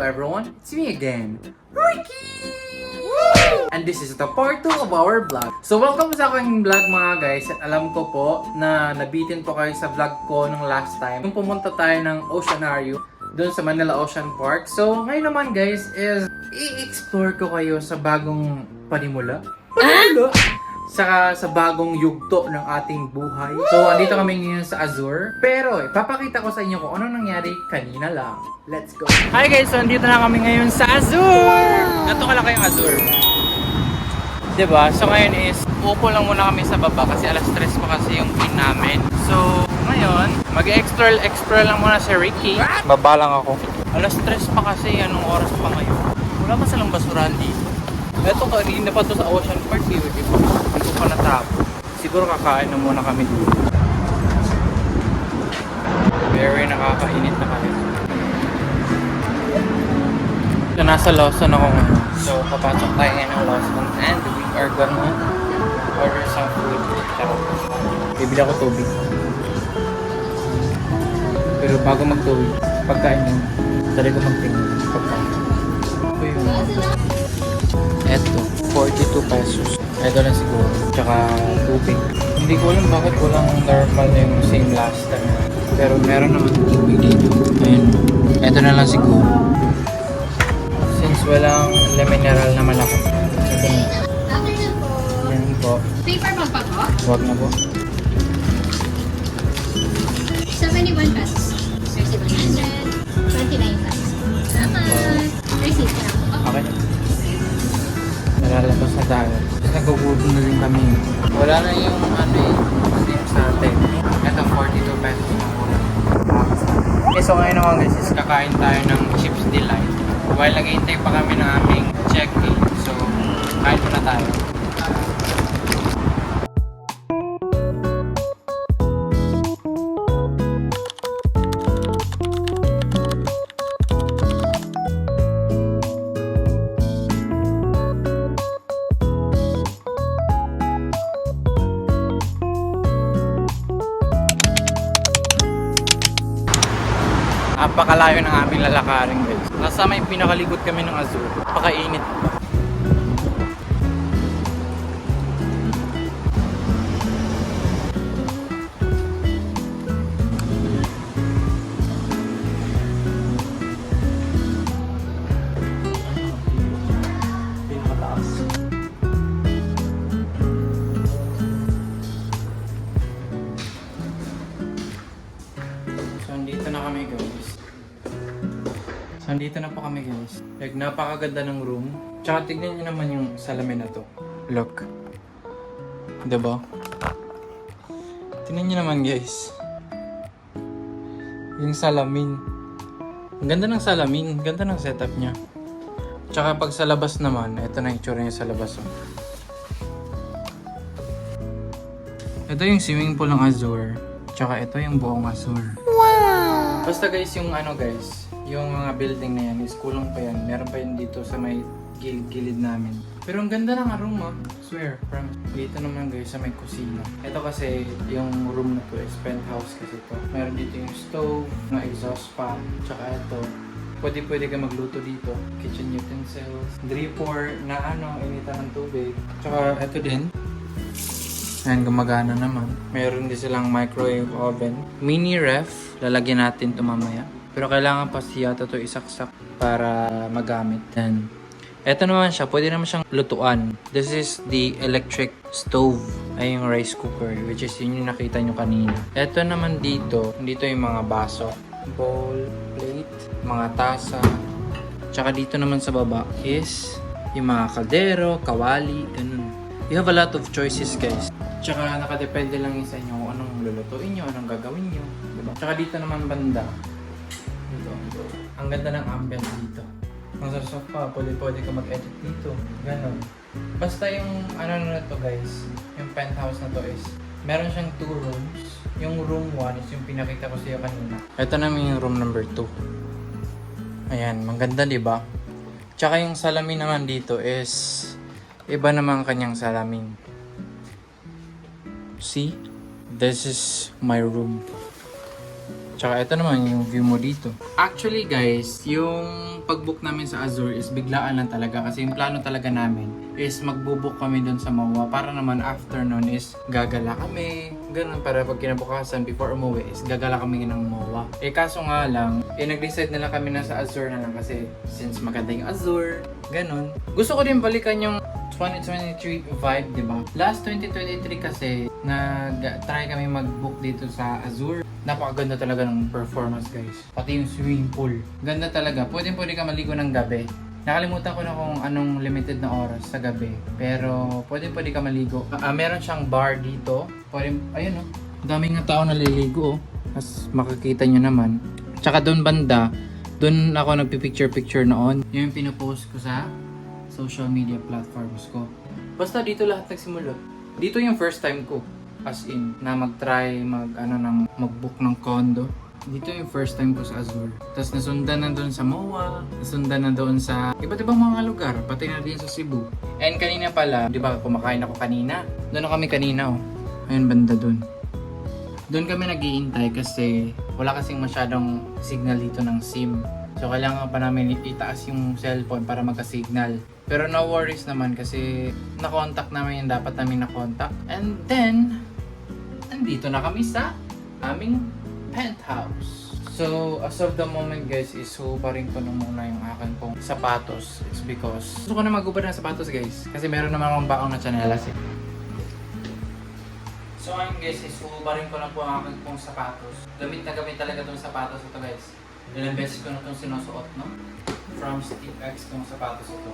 everyone, it's me again, Ricky! Woo! And this is the part 2 of our vlog. So welcome sa aking vlog mga guys. At alam ko po na nabitin po kayo sa vlog ko nung last time. Nung pumunta tayo ng Oceanario doon sa Manila Ocean Park. So ngayon naman guys is i-explore ko kayo sa bagong panimula. Saka sa bagong yugto ng ating buhay. So, andito kami ngayon sa Azure. Pero, ipapakita ko sa inyo kung anong nangyari kanina lang. Let's go! Hi guys! So, andito na kami ngayon sa Azure! Nato ka lang kayong Azure. Diba? So, ngayon is, upo lang muna kami sa baba kasi alas 3 pa kasi yung pin namin. So, ngayon, mag-explore lang muna si Ricky. Baba lang ako. Alas 3 pa kasi, anong oras pa ngayon? Wala pa silang basurahan dito. Eto, kanina pa to sa Ocean Park, di ba? Hindi ko pa natapos. Siguro kakain na muna kami dito. Very nakakainit na kayo. So, nasa Lawson ako ngayon. So, papasok tayo ngayon ng Lawson and we are gonna order some food. Bibili ako tubig. Pero bago magtubig, pagkain yun, dali ko magtingin. Pagkain. Ito yun. Eto, 42 pesos. Ito lang siguro. Tsaka tubig. Hindi ko alam bakit walang normal na yung same last time. Pero meron naman tubig dito. Ayun. Ito na lang siguro. Since walang mineral na malaki. Ito na. Yan po. Paper bag pa po? Huwag na po. 71 pesos. 3100. 29 pesos. Salamat. Receipt na po. Okay. Nalalabas na tayo. Nag-uudon na rin kami. Wala na yung same sa atin. Ito 42 pesos na muna. Okay, so ngayon naman guys is kakain tayo ng Chips Delight. While nag-iintay pa kami ng aming check-in. So, kain muna tayo. Napakalayo ng aming lalakarin guys. Nasa may pinakalikod kami ng Azure. Napakainit pa. Nandito na po kami guys. Like, napakaganda ng room. Tsaka tignan nyo naman yung salamin na to. Look. Diba? Tignan nyo naman guys. Yung salamin. Ang ganda ng salamin. Ang ganda ng setup niya. Tsaka pag sa labas naman, ito na yung itsura niya sa labas. Oh. Ito yung swimming pool ng Azure. Tsaka ito yung buong Azure. Wow! Basta guys, yung guys, yung mga building na yan is kulang pa yan. Meron pa yun dito sa may gilid namin. Pero ang ganda ng room Swear, promise. Dito naman guys sa may kusina. Ito kasi yung room na to is penthouse kasi ito. Meron dito yung stove, na exhaust fan. Tsaka ito. Pwede ka magluto dito. Kitchen utensils. Dripper na initan ng tubig. Tsaka ito din. Ayan, gumagana naman. Meron din silang microwave oven. Mini ref. Lalagyan natin ito mamaya. Pero kailangan pa siya ito isaksak para magamit. Then, eto naman siya. Pwede naman siyang lutuan. This is the electric stove. Ay yung rice cooker. Which is yun yung nakita nyo kanina. Eto naman dito. Dito yung mga baso. Bowl, plate, mga tasa. Tsaka dito naman sa baba is yung mga kaldero, kawali, ganun. You have a lot of choices guys. Tsaka nakadepende lang sa inyo kung anong lulutuin nyo, anong gagawin nyo. Diba? Tsaka dito naman banda. Dito. Ang ganda ng ambience dito. Ang sa sofa, pwede ka mag-edit dito. Ganon. Basta yung na to guys, yung penthouse na to is, meron siyang 2 rooms. Yung room 1 is yung pinakita ko sa iyo kanina. Ito naman yung room number 2. Ayan, maganda diba? Tsaka yung salamin naman dito is, iba naman kanyang salamin. See? This is my room. Tsaka ito naman yung view mo dito. Actually guys, yung pag-book namin sa Azure is biglaan lang talaga kasi yung plano talaga namin is magbo-book kami dun sa MOA para naman after nun is gagala kami. Ganun para pag kinabukasan before umuwi is gagala kami ng MOA. Eh kaso nga lang, nag-decide na lang kami na sa Azure na lang kasi since maganda yung Azure, ganun. Gusto ko din balikan yung 2023 vibe, di ba? Last 2023 kasi, nag-try kami mag-book dito sa Azure. Napakaganda talaga ng performance, guys. Pati yung swimming pool. Ganda talaga. Pwede ka maligo ng gabi. Nakalimutan ko na kung anong limited na oras sa gabi. Pero pwede ka maligo. Meron siyang bar dito. Ayun oh. Daming nga tao naliligo oh. As makikita nyo naman. Tsaka doon banda, doon ako nagpipicture-picture noon. Yung pinupost ko sa social media platforms ko. Basta dito lahat nagsimula. Dito yung first time ko. As in, na mag-try, mag-book ng condo. Dito yung first time ko sa Azure. Tapos nasundan na doon sa MOA, nasundan na doon sa iba't ibang mga lugar, pati na din sa Cebu. And kanina pala, di ba kumakain ako kanina? Doon kami kanina oh. Ayun banda doon. Doon kami nag-iintay kasi wala kasing masyadong signal dito ng SIM. So kailangan pa namin itaas yung cellphone para magka-signal. Pero no worries naman kasi na-contact namin yung dapat namin na-contact. And then, andito na kami sa aming penthouse. So, as of the moment guys, is hubarin ko na muna yung akin pong sapatos. It's because gusto ko na magubad ng sapatos guys. Kasi meron naman akong baong na chanelas eh. So ngayon guys, is hubarin ko na po ang aking pong sapatos. Gamit na gamit talaga itong sapatos ito guys. Ilang beses ko na itong sinusuot, no? From Steve X itong sapatos ito.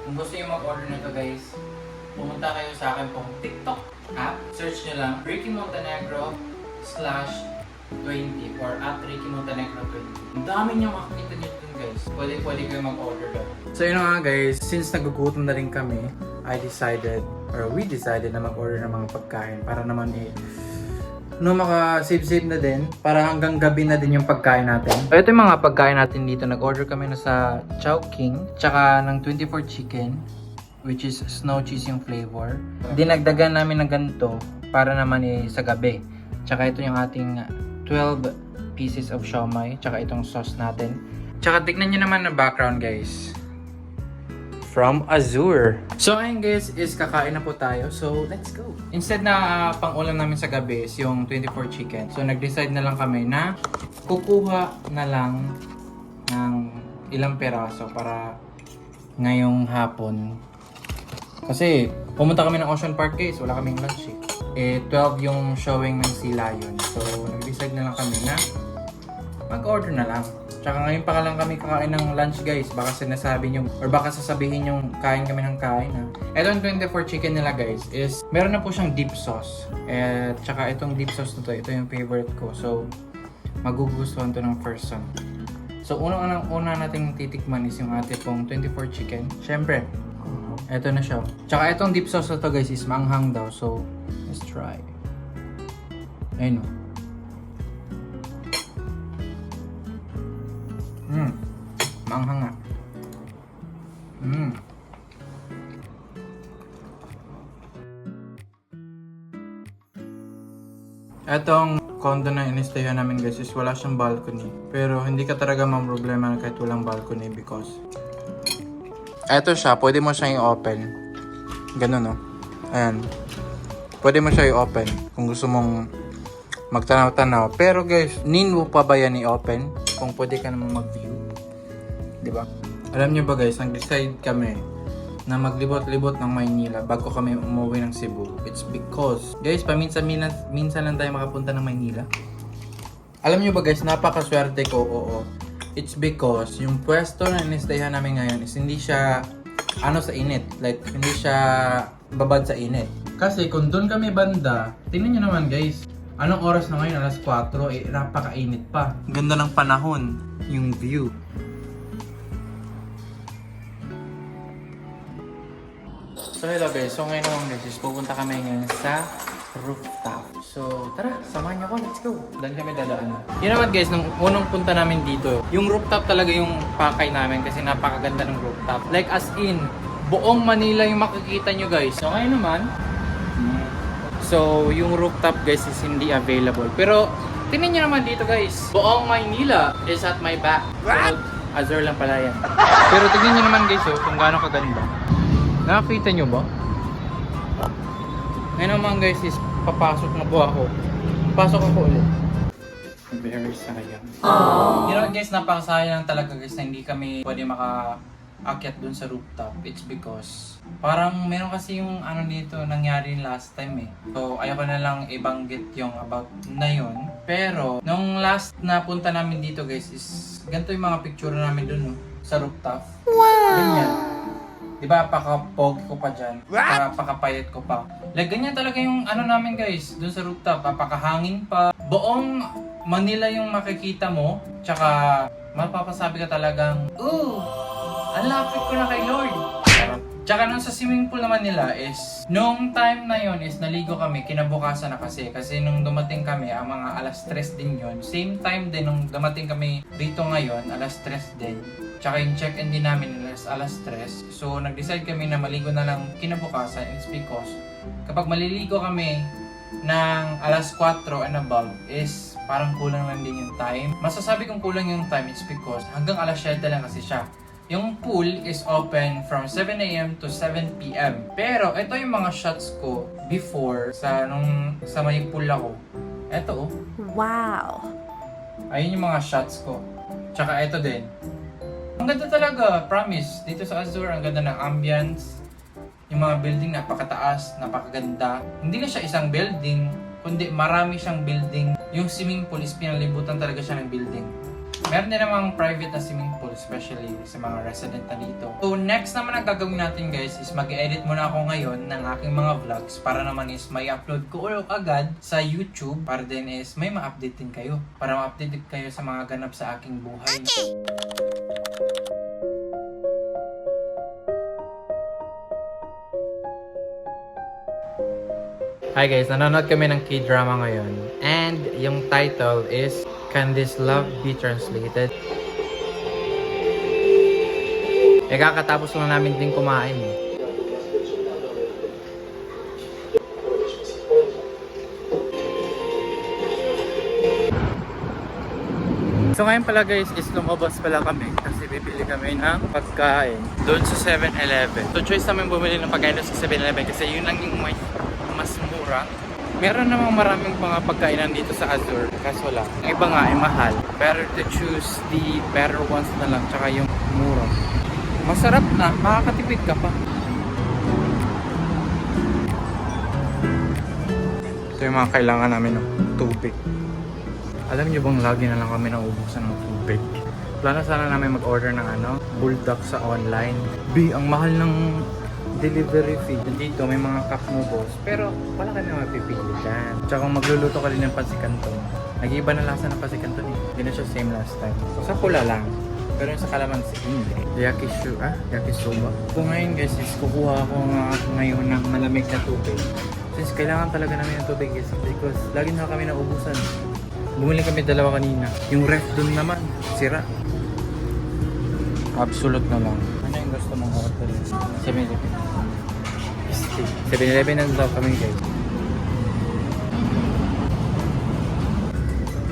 Kung gusto nyo mag-order nito guys, pumunta kayo sa akin pong TikTok app. Search nyo lang Ricky Montenegro /20 or @RickyMontenegro20. Ang dami nyo makikita nyo dun guys. Pwede kayo mag-order doon. So yun nga guys, since nagugutom na rin kami, we decided na mag-order ng mga pagkain para naman maka-save na din para hanggang gabi na din yung pagkain natin. So, ito yung mga pagkain natin dito. Nag-order kami na sa Chowking, tsaka ng 24 chicken, which is snow cheese yung flavor. Dinagdagan namin ng ganito para naman sa gabi. Tsaka ito yung ating 12 pieces of siomai, tsaka itong sauce natin. Tsaka tignan nyo naman na background guys. From Azure. So ayun guys, is kakain na po tayo. So let's go. Instead na pang-ulam namin sa gabi is yung 24 chicken. So nag-decide na lang kami na kukuha na lang ng ilang peraso para ngayong hapon. Kasi pumunta kami ng Ocean Park guys, wala kaming lunch eh. 12 yung showing ng Sea Lion. So nag-decide na lang kami na mag-order na lang. Tsaka ngayon pa lang kami kakain ng lunch guys. Baka sinasabi nyo, or baka sasabihin nyo kain kami ng kain ha. Ito yung 24 chicken nila guys is, meron na po siyang deep sauce. Tsaka itong deep sauce na to, ito yung favorite ko. So, magugustuhan to ng person. So, una nating titikman is yung ating pong 24 chicken. Syempre, ito na siya. Tsaka itong deep sauce na to guys is maanghang daw. So, let's try. Ayun o. Maanghang nga. Etong condo na inistayan namin guys is wala siyang balcony. Pero hindi ka talaga problema kahit walang balcony because eto siya, pwede mo siyang i-open. Ganun no. Ayan. Pwede mo siya i-open kung gusto mong magtanaw-tanaw. Pero guys, mo pa ba yan i-open kung pwede ka naman mag-view? Diba? Alam niyo ba guys, nag-decide kami na maglibot-libot ng Maynila bago kami umuwi ng Cebu. It's because, guys, minsan lang tayo makapunta ng Maynila. Alam niyo ba guys, napakaswerte ko, oo. It's because yung pwesto na inistayan namin ngayon is hindi siya sa init. Like, hindi siya babad sa init. Kasi kung doon kami banda, tingnan niyo naman guys, anong oras na ngayon? Alas 4, napakainit pa. Ganda ng panahon, yung view. So hello guys, so ngayon naman guys, pupunta kami ngayon sa rooftop. So tara, samahan niyo ako, let's go. Dan kami dadaan. You know what guys, nung unang punta namin dito, yung rooftop talaga yung pakay namin kasi napakaganda ng rooftop. Like as in, buong Manila yung makikita nyo guys. So ngayon naman, so yung rooftop guys is hindi available. Pero Tingnan nyo naman dito guys. Buong Maynila is at my back. What? Azure lang pala yan. Pero tingnan nyo naman guys kung gaano kaganda. Nakakita nyo ba? Ngayon naman guys is papasok na po ako. Pasok ako ulit. Very sayang. You know guys, napakasayang talaga guys na hindi kami pwede makaakyat dun sa rooftop. It's because parang meron kasi yung ano dito nangyari last time eh. So ayoko na lang ibanggit yung about na yun. Pero nung last na punta namin dito guys is ganito yung mga picture namin dun no, sa rooftop. Wow! Ganyan. Diba, pakapogi ko pa dyan. Pakapayat ko pa. Like, ganyan talaga yung ano namin guys, dun sa rooftop. Pakahangin pa. Buong Manila yung makikita mo. Tsaka, mapapasabi ka talagang, ooh, ang lapit ko na kay Lord. Tsaka nung sa swimming pool naman nila is, nung time na yon is naligo kami, kinabukasan na kasi. Kasi nung dumating kami, ang mga alas 3 din yon. Same time din nung dumating kami rito ngayon, alas 3 din. Tsaka yung check-in din namin is alas 3. So nag-decide kami na maligo na lang kinabukasan. It's because kapag maliligo kami ng alas 4 and above is parang kulang lang din yung time. Masasabi kong kulang yung time is because hanggang alas 7 lang kasi siya. Yung pool is open from 7 AM to 7 PM. Pero ito yung mga shots ko before sa may pool ako. Ito oh. Wow! Ayun yung mga shots ko. Tsaka ito din. Ang ganda talaga, promise. Dito sa Azure, ang ganda ng ambience. Yung mga building, napakataas, napakaganda. Hindi na siya isang building, kundi marami siyang building. Yung swimming pool is pinalibutan talaga siya ng building. Meron din namang private na swimming pool, especially sa mga resident na dito. So next naman ang gagawin natin guys is mag-edit muna ako ngayon ng aking mga vlogs para naman is may upload ko agad sa YouTube para din is may ma-update din kayo. Para ma-update din kayo sa mga ganap sa aking buhay. Hi guys, nanonood kami ng K-drama ngayon. And yung title is Can This Love Be Translated? Kakatapos lang namin din kumain eh. So ngayon pala guys is lumabas pala kami kasi bibili kami ng pagkain doon sa 7-Eleven. So choice namin bumili ng pagkain doon sa 7-Eleven kasi yun lang yung mas mura. Meron namang maraming mga pagkainan dito sa Azure, kaso lang, ang iba nga ay mahal. Better to choose the better ones na lang, tsaka yung mura. Masarap na, makakatipid ka pa. Ito yung mga kailangan namin ng tubig. Alam niyo bang lagi na lang kami naubusan ng tubig? Plano sana namin mag-order ng bulldog sa online. Ang mahal ng delivery fee. Dito may mga cup noodles, pero wala kami mapipili dyan. Tsaka kung magluluto ka din ng pansi canton, nag-iiba na lasa ng pansi canton eh. Hindi na siya same last time. Sa pula lang, pero sa kalamansi, hindi. Yakisoba. Kung ngayon guys is kukuha ako ngayon ng malamig na tubig. Since kailangan talaga namin ng tubig guys, because lagi na kami naubusan. Bumili kami dalawa kanina. Yung ref dun naman, sira. Absolute na lang. Ano yung gusto mong order? 7-Eleven. 7-Eleven na daw kami guys.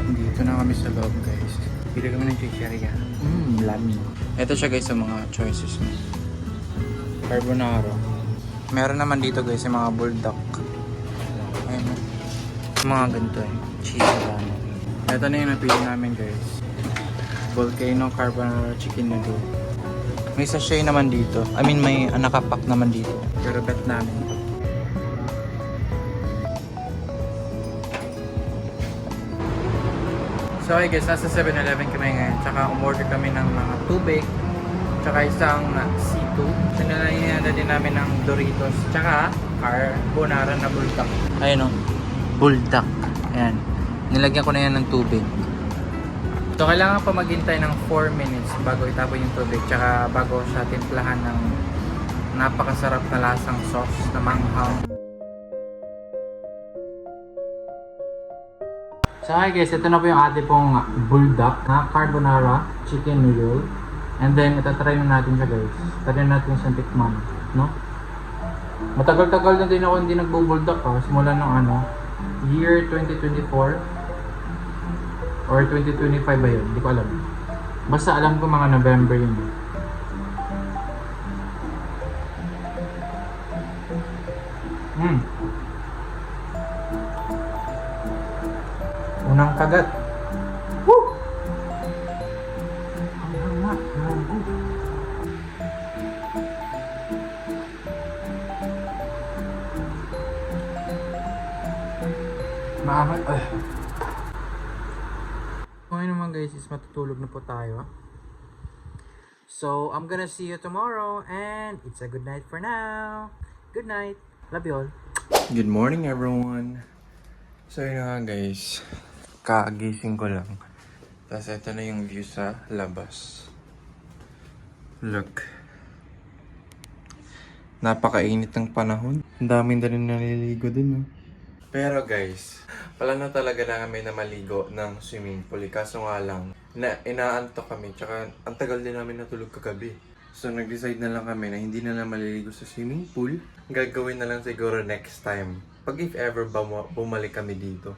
Dito na kami sa loob guys. Pili kami ng chicheria. Lami. Ito siya guys sa mga choices mo. Carbonara. Meron naman dito guys yung mga bulldog. Ayun. Mga ganito eh. Cheese. Ito na yung napili namin guys. Volcano Carbonara Chicken Noodle. May sachet naman dito. I mean, may nakapack naman dito. Pero bet namin. So, okay guys, nasa 7-Eleven kami ngayon. Tsaka umorder kami ng mga tubig. Tsaka isang C2. Sinalayan din namin ng Doritos. Tsaka carbonara na bulldog. Ayun o. Bulldog. Ayan. Nilagyan ko na yan ng tubig. So, kailangan pa maghintay ng 4 minutes bago itapon yung tubig. Tsaka bago siya timplahan ng napakasarap na lasang sauce na manghang. So, hi guys. Ito na po yung ating pong bulldog na carbonara chicken noodle. And then, itatry natin siya guys. Try natin siyang tikman. No? Matagal-tagal na din ako hindi nagbo-bulldog. Simula ng year 2024. Or 2025 ba yun? Hindi ko alam. Basta alam ko mga November yun. Unang kagat. Woo! Ang hanga. Grabe. Maangat. Okay naman guys, is matutulog na po tayo. So, I'm gonna see you tomorrow and it's a good night for now. Good night. Love you all. Good morning everyone. So yun na nga guys, kagising ko lang. Tapos ito na yung view sa labas. Look. Napakainit ng panahon. Ang daming na rin naliligo din. No? Pero guys, plano talaga na kami na maligo ng swimming pool. Kaso nga lang, inaantok kami. Tsaka ang tagal din namin natulog kagabi. So nag-decide na lang kami na hindi na lang maliligo sa swimming pool. Gagawin na lang siguro next time. Pag if ever bumalik kami dito.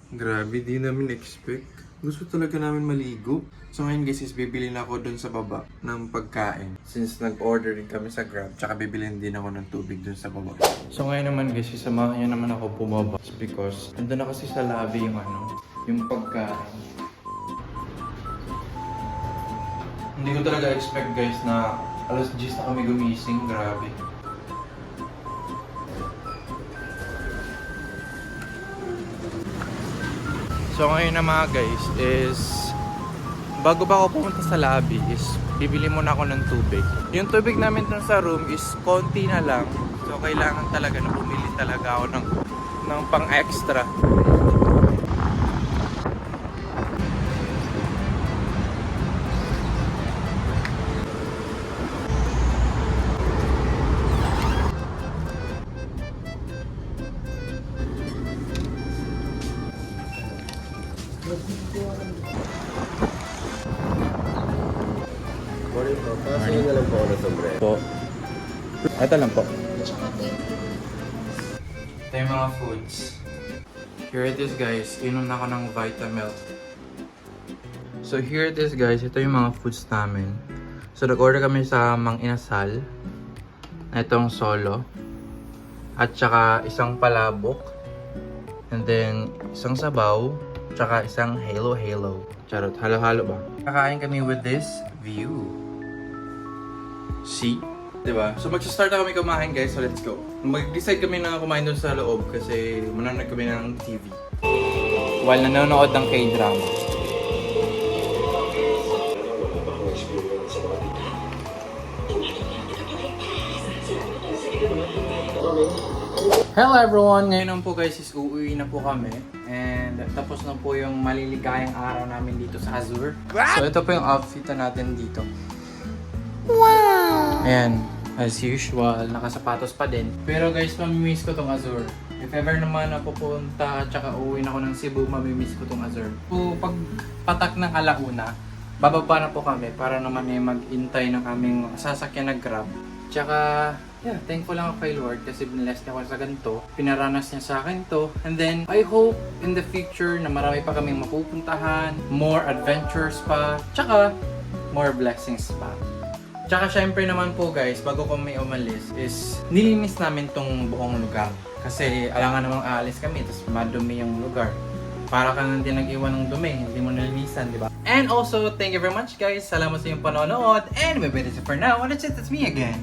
Grabe, di namin expect. Gusto talaga namin maligo. So ngayon guys is bibili na ako dun sa baba ng pagkain. Since nag-order din kami sa Grab, tsaka bibilin din ako ng tubig dun sa baba. So ngayon naman guys, samahan niyo naman ako bumaba. Because nandun na kasi sa lobby yung pagkain. Hindi ko talaga expect guys na alas 10 na kami gumising. Grabe. So ngayon na mga guys is bago pa ako pumunta sa lobby is bibili muna ako ng tubig. Yung tubig namin dun sa room is konti na lang. So kailangan talaga na bumili talaga ako ng pang extra. Morning po. Pasingin na lang po ako ng sombrero. Po. Ito lang po. Ito yung mga foods. Here it is guys. Inom na ako ng Vitamilk. So here it is guys. Ito yung mga foods namin. So nag-order kami sa Mang Inasal. Itong solo. At saka isang palabok. And then isang sabaw. Tsaka isang halo-halo. Charot. Halo-halo ba? Kakain kami with this view. See? Diba? So mag-start na kami kumain guys, so let's go. Mag-decide kami na kumain doon sa loob kasi manonood kami ng TV. While nanonood ng K-drama. Hello everyone! Ngayon naman po guys is uuwi na po kami. And tapos na po yung maliligayang araw namin dito sa Azure. So ito po yung outfit natin dito. Wow! Ayan, as usual, nakasapatos pa din. Pero guys, mamimiss ko tong Azure. If ever naman napupunta at saka uuwi na ako ng Cebu, mamimiss ko tong Azure. So pag patak ng alauna, bababa na po kami para naman mag-intay ng aming sasakyan na Grab. Tsaka, yeah, thankful lang ako kay Lord kasi biniless niya ako sa ganito. Pinaranas niya sa akin to. And then, I hope in the future na marami pa kaming mapupuntahan, more adventures pa, tsaka more blessings pa. Tsaka syempre naman po guys, bago kami umalis is nilinis namin tong buong lugar. Kasi alangan namang aalis kami, tapos madumi yung lugar. Para ka nang nag-iwan ng dumi, hindi mo nalinisan, di ba? And also, thank you very much guys. Salamat sa inyong panonood. And maybe that's it for now. And that's it, that's me again.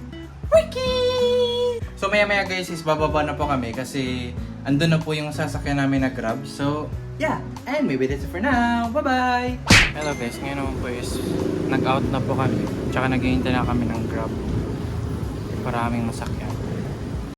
Ricky! So maya guys is bababa na po kami kasi andun na po yung sasakyan namin na Grab. So yeah, and maybe that's it for now. Bye-bye! Hello guys, ngayon naman po is nag-out na po kami. Tsaka naghihintay na kami ng Grab. Maraming masakyan.